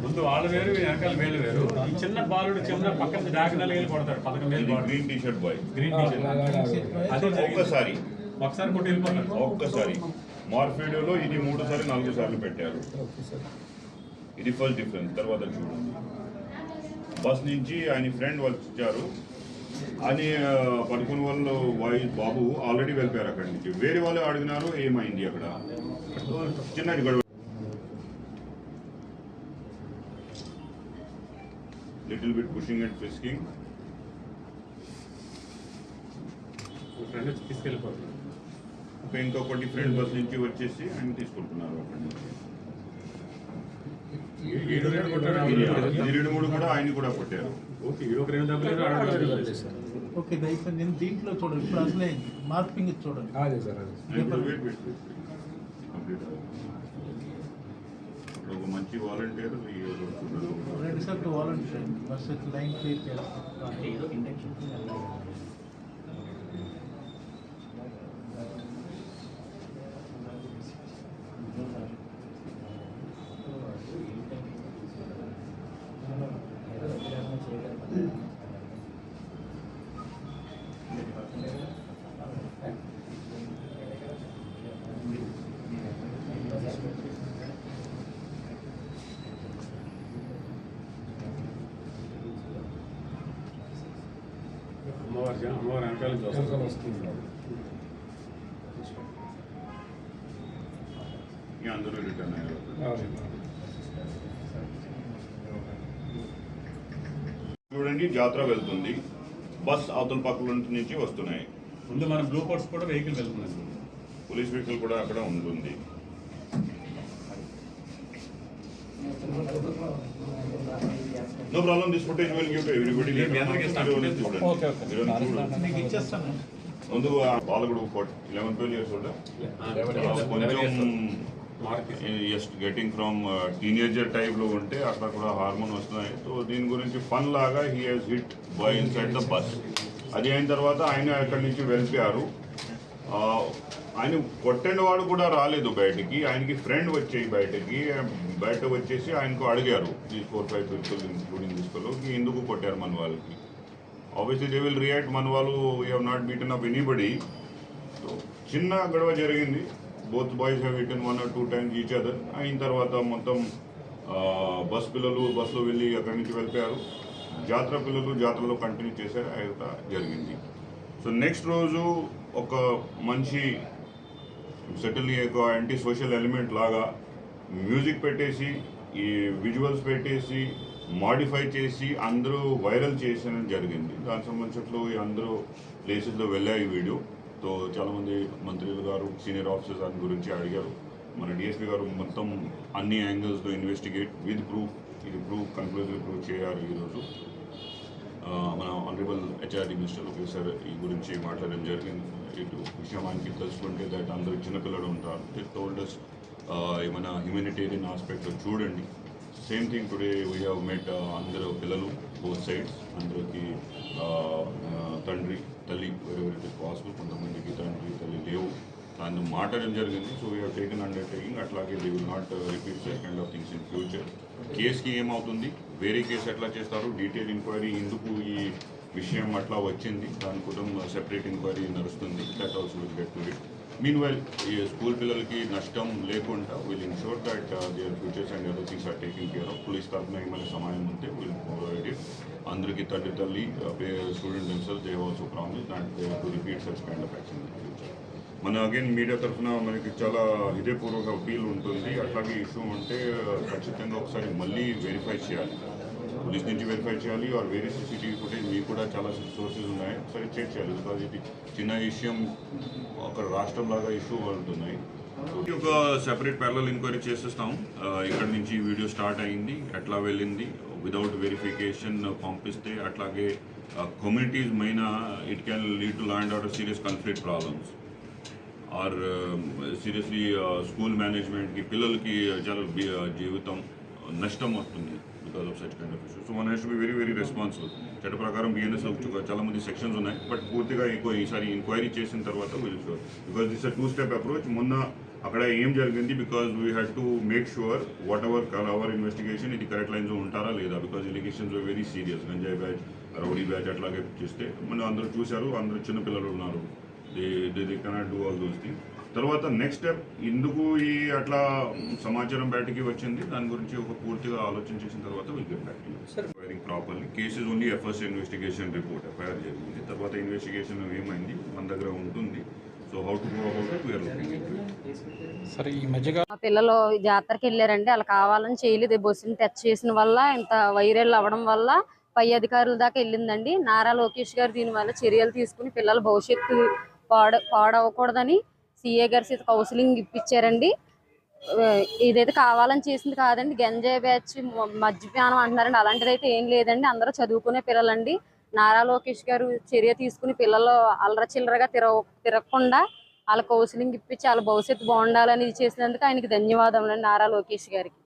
ముందు వాళ్ళు వేరు వెనకాల వేలు వేరు. ఈ చిన్న బాలుడు చిన్న పక్కన డాగ్నల్ వేలు కొడతాడు 11 green T shirt boy green T shirt అదే ఒక్కసారి కొట్టి వెళ్ళిపోతాడు. ఒక్కసారి మార్ఫీడోలో ఇది 3 సార్లు 4 సార్లు పెట్టారు. ఇది ఫస్ట్ డిఫరెన్స్. తర్వాత చూడండి, బస్ నుంచి ఆయన ఫ్రెండ్ వాళ్ళు వచ్చారు అని పడుకున్న వాళ్ళు బాబు ఆల్రెడీ వెళ్ళిపోయారు అక్కడి నుంచి. వేరే వాళ్ళు అడిగినారు ఏమైంది అక్కడ, చిన్నది గొడవ. Little bit pushing and frisking. Friend తీసుకెళ్ళిపోతాడు. ఇంకొకటి ఫ్రెండ్ బస్ నుంచి వచ్చేసి ఆయన తీసుకుంటున్నారు అక్కడి నుంచి. 2-3 కూడా ఆయన కూడా కొట్టారు. ఓకే అయిపోయింది. దీంట్లో చూడండి, ఇప్పుడు అసలే మార్పింగ్ చూడండి. ఒక మంచి వాలంటీర్ 2 సార్లు వాలంటీర్ బస్ లైన్ క్లియర్ చేస్తారు. అమ్మవారు వెనకాల వస్తుంది. అందరూ రిటర్న్ అయ్యారు. చూడండి, జాతర వెళ్తుంది, బస్ అవతల పక్కల నుంచి వస్తున్నాయి. ముందు మన బ్లూ కోట్స్ కూడా వెహికల్ వెళ్తున్నాయి. పోలీస్ వెహికల్ కూడా అక్కడ ఉంటుంది. No problem, this footage will give to everybody. ముందు బాలకుడు 11-12 years old. కొంచెం గెటింగ్ ఫ్రమ్ టీనేజర్ టైప్లో ఉంటే అక్కడ కూడా హార్మోన్ వస్తున్నాయి. సో దీని గురించి ఫన్ లాగా he has hit boy inside the bus. అది అయిన తర్వాత ఆయన అక్కడి నుంచి వెళ్ళిపోయారు. ఆయన కొట్టిన వాడు కూడా రాలేదు బయటికి. ఆయనకి ఫ్రెండ్ వచ్చేయి బయట వచ్చేసి ఆయనకు అడిగారు, ఈ 4-5 పీపుల్ ఇంక్లూడింగ్ తీసుకెళ్ళు, ఎందుకు కొట్టారు మన వాళ్ళకి. ఆబ్వియస్లీ దే విల్ రియాక్ట్, మన వాళ్ళు we have not beaten up anybody. So చిన్న గొడవ జరిగింది. Both boys have hitten 1 or 2 times each other. అయిన తర్వాత మొత్తం బస్ పిల్లలు బస్సులో వెళ్ళి అక్కడి నుంచి వెళ్ళిపోయారు. జాతర పిల్లలు జాతరలో కంటిన్యూ చేశారు. అయితే జరిగింది. సో నెక్స్ట్ రోజు ఒక మంచి సెటిల్ని ఒక యాంటీ సోషల్ ఎలిమెంట్ లాగా మ్యూజిక్ పెట్టేసి, ఈ విజువల్స్ పెట్టేసి, మాడిఫై చేసి అందరూ వైరల్ చేసిన జరిగింది. దానికి సంబంధించినట్లు అందరూ ప్లేసెస్లో వెళ్ళాయి ఈ వీడియో. తో చాలామంది మంత్రులు గారు, సీనియర్ ఆఫీసర్స్ దాని గురించి అడిగారు. మన డిఎస్పీ గారు మొత్తం అన్ని యాంగిల్స్లో ఇన్వెస్టిగేట్ విత్ ప్రూఫ్, ఇది కన్క్లూజివ్ ప్రూవ్ చేయాలి. ఈరోజు మన ఆనరబుల్ హెచ్ఆర్డి మినిస్టర్ ఒకేసారి ఈ గురించి మాట్లాడడం జరిగింది. ఇటు విషయం ఆయనకి తెలుసుకుంటే దట్ అందరూ చిన్నపిల్లలు ఉంటారు. ఇట్ టోల్డస్ ఏమైనా హ్యూమానిటేరియన్ ఆస్పెక్ట్లో చూడండి. Same thing today we have met అందరూ పిల్లలు బోత్ సైడ్స్. అందరికి తండ్రి తల్లి వెరీ ఇట్ ఇస్ పాసిబుల్. కొంతమందికి తండ్రి తల్లి లేవు, దాన్ని మాట్లాడడం జరిగింది. So we have taken undertaking. అట్లాగే they will not repeat such kind of things in future. కేసుకి ఏమవుతుంది, వేరే కేసు ఎట్లా చేస్తారు, డీటెయిల్ ఎంక్వైరీ, ఎందుకు ఈ విషయం అట్లా వచ్చింది, దాని కూడా సెపరేట్ ఎంక్వైరీ నడుస్తుంది. That also will get to it. Meanwhile ఈ స్కూల్ పిల్లలకి నష్టం లేకుండా will insure that their futures and other things are taking care of. Police తరఫున ఏమైనా సమయం ఉంటే విల్ ప్రొవైడ్ ఇట్. అందరికీ తండ్రి తల్లి student themselves they also promise that they have to repeat such kind of action in the future. మన again media తరఫున మనకి చాలా హృదయపూర్వక అపీల్ ఉంటుంది. అట్లాగే ఇష్యూ ఉంటే ఖచ్చితంగా ఒకసారి మళ్ళీ వెరిఫై చేయాలి, పోలీస్ నుంచి వెరిఫై చేయాలి. ఆర్ వేరే సీసీటీవీ ఫుటేజ్ మీకు కూడా చాలా సోర్సెస్ ఉన్నాయి, ఒకసారి చెక్ చేయాలి. బికాజ్ ఇది చిన్న విషయం, ఒక రాష్ట్రం లాగా ఇష్యూ అవుతున్నాయి. ఒక సెపరేట్ ప్యారలల్ ఎంక్వైరీ చేసేస్తాం. ఇక్కడ నుంచి వీడియో స్టార్ట్ అయింది, ఎట్లా వెళ్ళింది, వితౌట్ వెరిఫికేషన్ పంపిస్తే అట్లాగే కమ్యూనిటీస్ మైనా it can lead to law and order serious conflict problems or seriously school మేనేజ్మెంట్కి పిల్లలకి చాలా జీవితం నష్టం వస్తుంది because of such kind of issues. So one has to be very very responsible. చట్ట ప్రకారం బిఎన్ఎస్ చాలా మంది సెక్షన్స్ ఉన్నాయి, బట్ పూర్తిగా ఈసారి ఎంక్వైరీ చేసిన తర్వాత because this a 2-step approach. మొన్న అక్కడ ఏం జరిగింది because we had to make sure what ever hour investigation ఇది కరెక్ట్ లైన్స్లో ఉంటారా లేదా బికాజ్ ఎలిగేషన్స్ వెరీ సీరియస్ గంజాయి బ్యాచ్ రౌడీ బ్యాచ్ అట్లాగే చేస్తే మనం అందరూ చూశారు, అందరూ చిన్న పిల్లలు ఉన్నారు, they cannot do all those thing. తర్వాత నెక్స్ట్ స్టెప్ ఎందుకు ఈ అట్లా సమాచారం బయటకి వచ్చింది దాని గురించి ఒక పూర్తిగా ఆలోచన చేసిన తర్వాత will get back to you properly. Case is only FS investigation report, FIR జరిగింది. తర్వాత ఇన్వెస్టిగేషన్ ఏమైంది మన దగ్గర ఉంటుంది. So how to go about it we're looking into it. సరే ఈ మధ్యగా మా పిల్లలు జాతరకి వెళ్ళారండి, అలా కావాలని చేయలేదు. బస్సుని టచ్ చేసిన వల్ల ఇంత వైరల్ అవ్వడం వల్ల పై అధికారుల దాకా వెళ్ళిందండి. నారా లోకేష్ గారు దీనివల్ల చర్యలు తీసుకుని పిల్లల భవిష్యత్తు పాడవకూడదని సిఏ గారి కౌన్సిలింగ్ ఇప్పించారండి. ఇదైతే కావాలని చేసింది కాదండి. గంజాయి బ్యాచ్ మద్యపానం అంటున్నారండి, అలాంటిది అయితే ఏం లేదండి. అందరూ చదువుకునే పిల్లలండి. నారా లోకేష్ గారు చర్య తీసుకుని పిల్లలు అల్లర చిల్లరగా తిరగకుండా వాళ్ళ కౌన్సిలింగ్ ఇప్పించి వాళ్ళ భవిష్యత్తు బాగుండాలని చేసినందుకు ఆయనకి ధన్యవాదములు అండి నారా లోకేష్ గారికి.